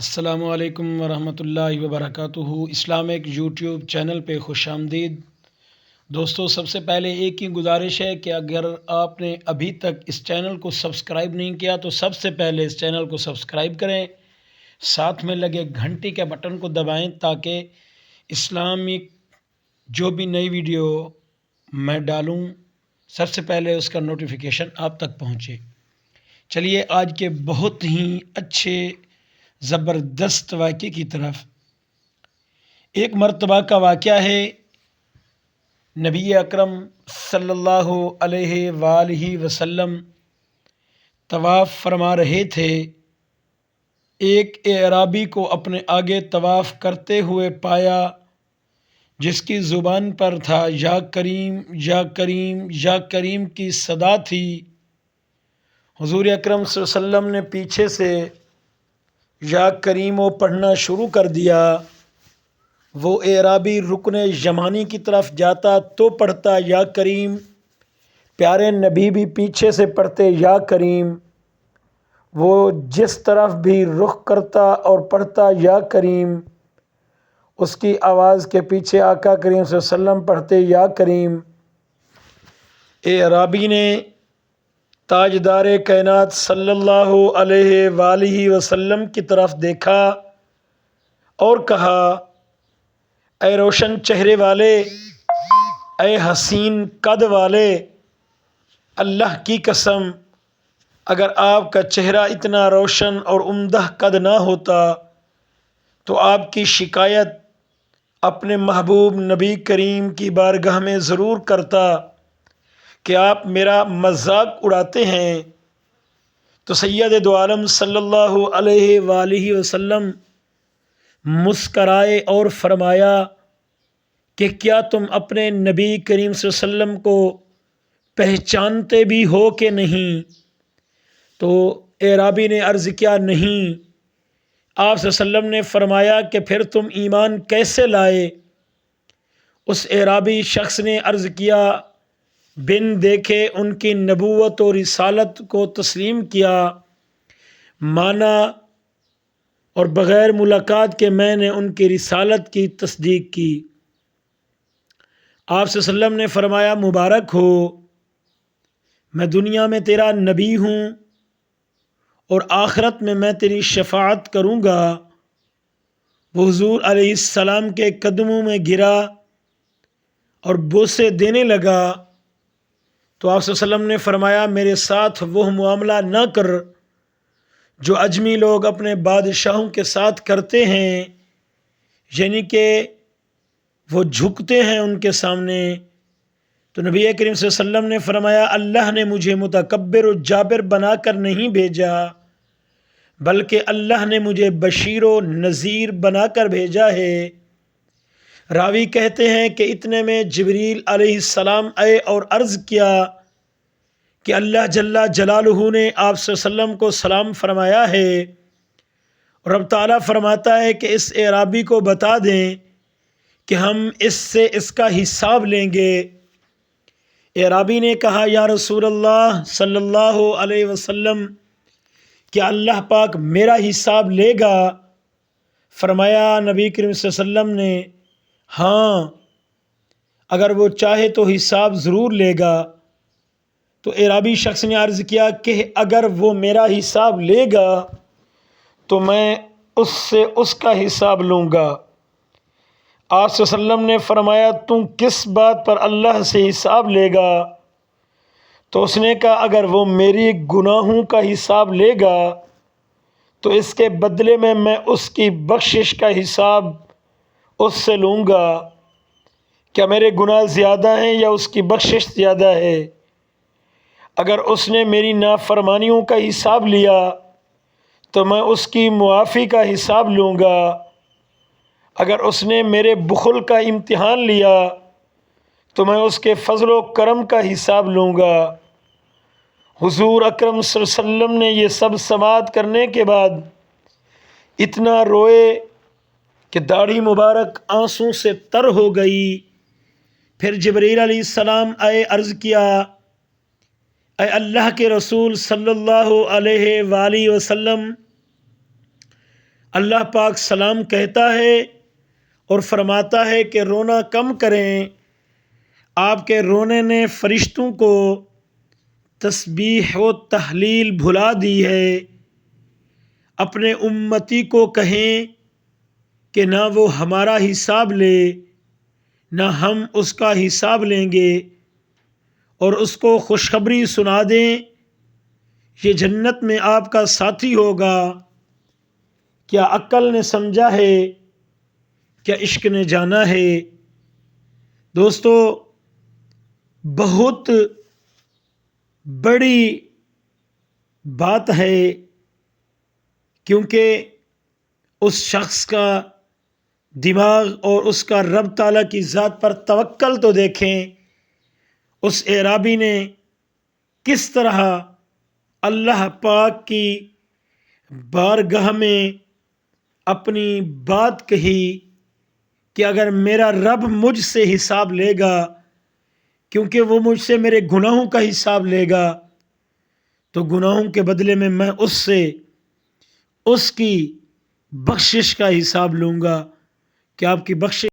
السلام علیکم ورحمۃ اللہ وبرکاتہ۔ اسلامک یوٹیوب چینل پہ خوش آمدید دوستو۔ سب سے پہلے ایک ہی گزارش ہے کہ اگر آپ نے ابھی تک اس چینل کو سبسکرائب نہیں کیا تو سب سے پہلے اس چینل کو سبسکرائب کریں، ساتھ میں لگے گھنٹی کے بٹن کو دبائیں تاکہ اسلامک جو بھی نئی ویڈیو میں ڈالوں سب سے پہلے اس کا نوٹیفیکیشن آپ تک پہنچے۔ چلیے آج کے بہت ہی اچھے زبردست واقعے کی طرف۔ ایک مرتبہ کا واقعہ ہے، نبی اکرم صلی اللہ علیہ وآلہ وسلم طواف فرما رہے تھے۔ ایک اعرابی کو اپنے آگے طواف کرتے ہوئے پایا جس کی زبان پر تھا یا کریم یا کریم یا کریم کی صدا تھی۔ حضور اکرم صلی اللہ علیہ وسلم نے پیچھے سے یا کریمو پڑھنا شروع کر دیا۔ وہ اعرابی رکن یمانی کی طرف جاتا تو پڑھتا یا کریم، پیارے نبی بھی پیچھے سے پڑھتے یا کریم۔ وہ جس طرف بھی رخ کرتا اور پڑھتا یا کریم، اس کی آواز کے پیچھے آقا کریم صلی اللہ علیہ وسلم پڑھتے یا کریم۔ اعرابی نے تاجدار کائنات صلی اللہ علیہ وآلہ وسلم کی طرف دیکھا اور کہا، اے روشن چہرے والے، اے حسین قد والے، اللہ کی قسم اگر آپ کا چہرہ اتنا روشن اور عمدہ قد نہ ہوتا تو آپ کی شکایت اپنے محبوب نبی کریم کی بارگاہ میں ضرور کرتا کہ آپ میرا مذاق اڑاتے ہیں۔ تو سید دو عالم صلی اللہ علیہ وآلہ وسلم مسکرائے اور فرمایا کہ کیا تم اپنے نبی کریم صلی اللہ علیہ وسلم کو پہچانتے بھی ہو کہ نہیں؟ تو اعرابی نے عرض کیا، نہیں۔ آپ صلی اللہ علیہ وسلم نے فرمایا کہ پھر تم ایمان کیسے لائے؟ اس اعرابی شخص نے عرض کیا، بن دیکھے ان کی نبوت و رسالت کو تسلیم کیا، مانا، اور بغیر ملاقات کے میں نے ان کی رسالت کی تصدیق کی۔ آپ صلی اللہ علیہ وسلم نے فرمایا، مبارک ہو، میں دنیا میں تیرا نبی ہوں اور آخرت میں تیری شفاعت کروں گا۔ وہ حضور علیہ السلام کے قدموں میں گرا اور بوسے دینے لگا۔ تو آپ صلی اللہ علیہ وسلم نے فرمایا، میرے ساتھ وہ معاملہ نہ کر جو اجمی لوگ اپنے بادشاہوں کے ساتھ کرتے ہیں، یعنی کہ وہ جھکتے ہیں ان کے سامنے۔ تو نبی کریم صلی اللہ علیہ وسلم نے فرمایا، اللہ نے مجھے متکبر و جابر بنا کر نہیں بھیجا، بلکہ اللہ نے مجھے بشیر و نذیر بنا کر بھیجا ہے۔ راوی کہتے ہیں کہ اتنے میں جبریل علیہ السلام آئے اور عرض کیا کہ اللہ جل جلالہ نے آپ صلی اللہ علیہ وسلم کو سلام فرمایا ہے، اور رب تعالیٰ فرماتا ہے کہ اس اعرابی کو بتا دیں کہ ہم اس سے اس کا حساب لیں گے۔ اعرابی نے کہا، یا رسول اللہ صلی اللہ علیہ وسلم، کیا اللہ پاک میرا حساب لے گا؟ فرمایا نبی کریم صلی اللہ علیہ وسلم نے، ہاں، اگر وہ چاہے تو حساب ضرور لے گا۔ تو اعرابی شخص نے عرض کیا کہ اگر وہ میرا حساب لے گا تو میں اس سے اس کا حساب لوں گا۔ آپ صلی اللہ علیہ وسلم نے فرمایا، تم کس بات پر اللہ سے حساب لے گا؟ تو اس نے کہا، اگر وہ میری گناہوں کا حساب لے گا تو اس کے بدلے میں اس کی بخشش کا حساب اس سے لوں گا۔ کیا میرے گناہ زیادہ ہیں یا اس کی بخشش زیادہ ہے؟ اگر اس نے میری نافرمانیوں کا حساب لیا تو میں اس کی معافی کا حساب لوں گا۔ اگر اس نے میرے بخل کا امتحان لیا تو میں اس کے فضل و کرم کا حساب لوں گا۔ حضور اکرم صلی اللہ علیہ وسلم نے یہ سب سماعت کرنے کے بعد اتنا روئے کہ داڑھی مبارک آنسوں سے تر ہو گئی۔ پھر جبریل علیہ السلام آئے، عرض کیا، اے اللہ کے رسول صلی اللہ علیہ وآلہ وسلم، اللہ پاک سلام کہتا ہے اور فرماتا ہے کہ رونا کم کریں. آپ کے رونے نے فرشتوں کو تسبیح و تحلیل بھلا دی ہے. اپنے امتی کو کہیں کہ نہ وہ ہمارا حساب لے نہ ہم اس کا حساب لیں گے، اور اس کو خوشخبری سنا دیں یہ جنت میں آپ کا ساتھی ہوگا. کیا عقل نے سمجھا ہے؟ کیا عشق نے جانا ہے؟ دوستو، بہت بڑی بات ہے، کیونکہ اس شخص کا دماغ اور اس کا رب تعالیٰ کی ذات پر توکل تو دیکھیں. اس اعرابی نے کس طرح اللہ پاک کی بارگاہ میں اپنی بات کہی کہ اگر میرا رب مجھ سے حساب لے گا، کیونکہ وہ مجھ سے میرے گناہوں کا حساب لے گا، تو گناہوں کے بدلے میں اس سے اس کی بخشش کا حساب لوں گا کہ آپ کی بخشش